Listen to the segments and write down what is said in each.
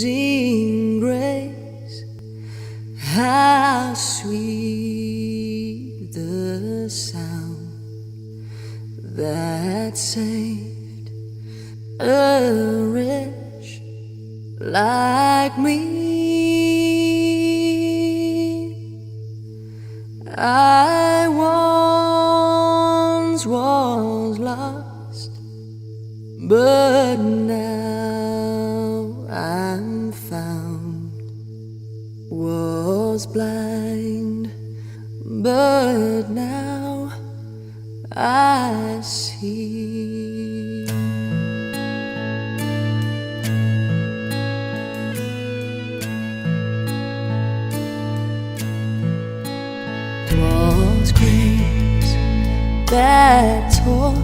Amazing grace, how sweet the sound that saved a wretch like me. I once was lost, but now I'm found. Was blind, but now I see. Was grace that taught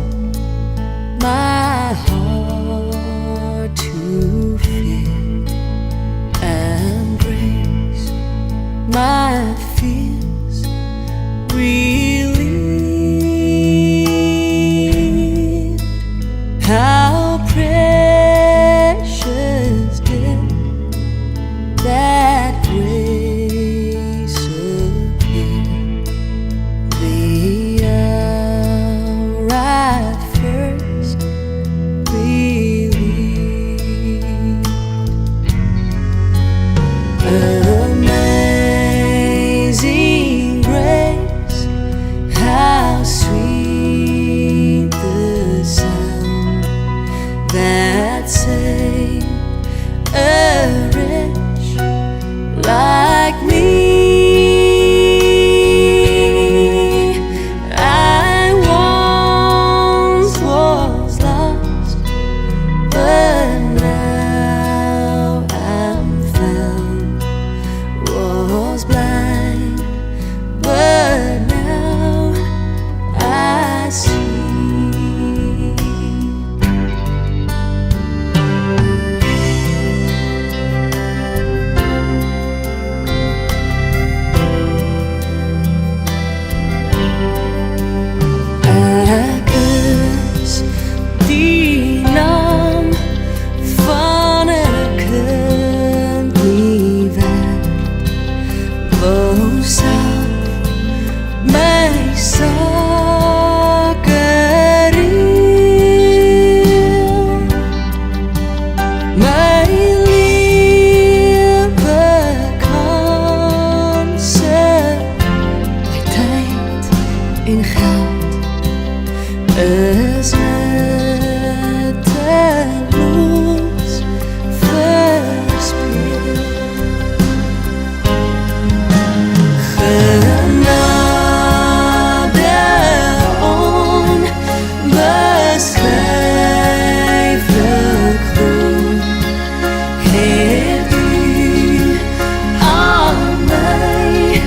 my heart to fear, and grace my fears relieved. How precious did that grace appear the hour I first believed. Amazing grace, how sweet the sound that saved a wretch like me. I once was lost, but now I'm found. Was blind, but now I see. Die naam van 'n kind nie werd, wou self my sake reël. My lewe kanse, my tyd en geld is nutteloos verspil. Genade onbeschrijfelijk groot heeft u aan mij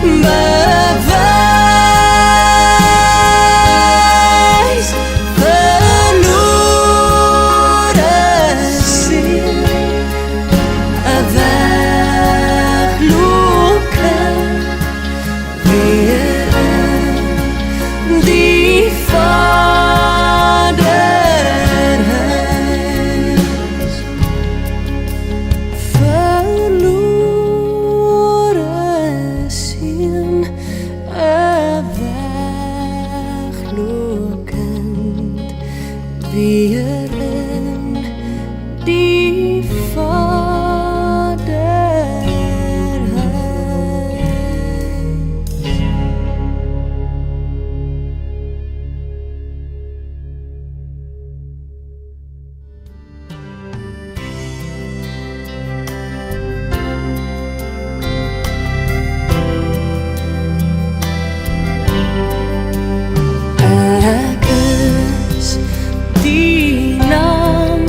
bewijs. Verloren ziel, weglopen weer in die vaderhuis. Verloren ziel, weglokend weer in die vaderhuis. Ek is die naam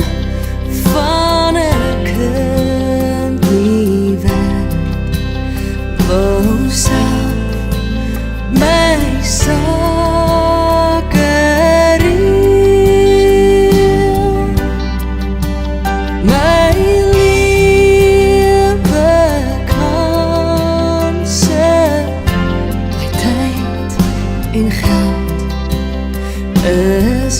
van 'n kind nie werd, wou self my sake reël. My lewe kanse, my tyd en geld is